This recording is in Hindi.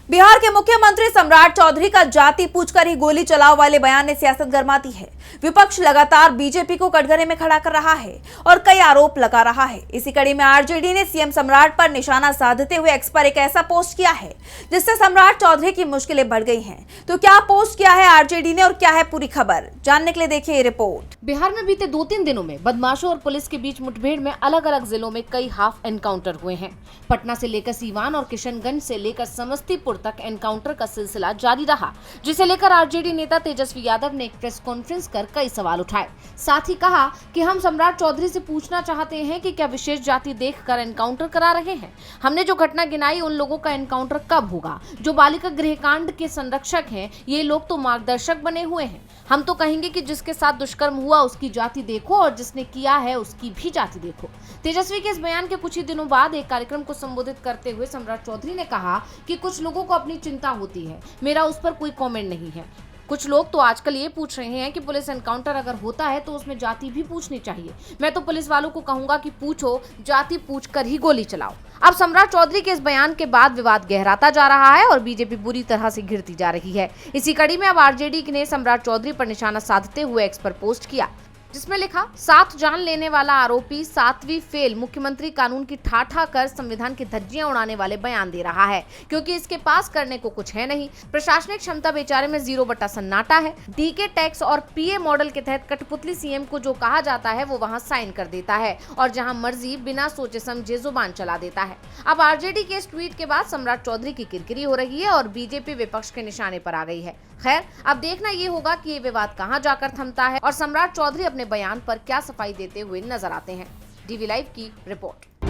बिहार के मुख्यमंत्री सम्राट चौधरी का जाति पूछकर ही गोली चलाओ वाले बयान ने सियासत गरमा दी है। विपक्ष लगातार बीजेपी को कटघरे में खड़ा कर रहा है और कई आरोप लगा रहा है। इसी कड़ी में आरजेडी ने सीएम सम्राट पर निशाना साधते हुए एक्स पर एक ऐसा पोस्ट किया है जिससे सम्राट चौधरी की मुश्किलें बढ़ गई हैं। तो क्या पोस्ट किया है आरजेडी ने और क्या है पूरी खबर, जानने के लिए देखिए ये रिपोर्ट। बिहार में बीते 2-3 दिनों में बदमाशों और पुलिस के बीच मुठभेड़ में अलग अलग जिलों में कई हाफ एनकाउंटर हुए हैं। पटना से लेकर सीवान और किशनगंज से लेकर समस्तीपुर तक एनकाउंटर का सिलसिला जारी रहा, जिसे लेकर आरजेडी नेता तेजस्वी यादव ने एक प्रेस कॉन्फ्रेंस कर कई सवाल उठाए। साथ ही कहा कि हम सम्राट चौधरी से पूछना चाहते हैं कि क्या विशेष जाति देखकर एनकाउंटर करा रहे हैं। हमने जो घटना गिनाई उन लोगों का एनकाउंटर कब होगा? जो बालिका गृहकांड के संरक्षक हैं, ये लोग तो मार्गदर्शक बने हुए हैं। हम तो कहेंगे कि जिसके साथ दुष्कर्म हुआ उसकी जाति देखो और जिसने किया है उसकी भी जाति देखो। तेजस्वी के इस बयान के कुछ ही दिनों बाद एक कार्यक्रम को संबोधित करते हुए सम्राट चौधरी ने कहा कि कुछ लोगों को अपनी चिंता होती है, मेरा उस पर कोई कमेंट नहीं है। कुछ लोग तो आजकल ये पूछ रहे हैं कि पुलिस एनकाउंटर अगर होता है तो उसमें जाति भी पूछनी चाहिए। मैं तो पुलिस वालों को कहूंगा कि पूछो, जाति पूछ कर ही गोली चलाओ। अब सम्राट चौधरी के इस बयान के बाद विवाद गहराता जा रहा है और बीजेपी बुरी तरह से घिरती जा रही है। इसी कड़ी में अब आरजेडी ने सम्राट चौधरी पर निशाना साधते हुए एक्स पर पोस्ट किया, जिसमें लिखा, 7 जान लेने वाला आरोपी 7वीं फेल मुख्यमंत्री कानून की ठाठा कर संविधान की धज्जियां उड़ाने वाले बयान दे रहा है, क्योंकि इसके पास करने को कुछ है नहीं। प्रशासनिक क्षमता बेचारे में 0 बटा सन्नाटा है। डीके टैक्स और पीए मॉडल के तहत कठपुतली सीएम को जो कहा जाता है वो वहां साइन कर देता है और जहां मर्जी बिना सोचे समझे जुबान चला देता है। अब आरजेडी के इस ट्वीट के बाद सम्राट चौधरी की किरकिरी हो रही है और बीजेपी विपक्ष के निशाने पर आ गई है। खैर, अब देखना ये होगा कि ये विवाद कहां जाकर थमता है और सम्राट चौधरी अपने बयान पर क्या सफाई देते हुए नजर आते हैं। डीवी लाइव की रिपोर्ट।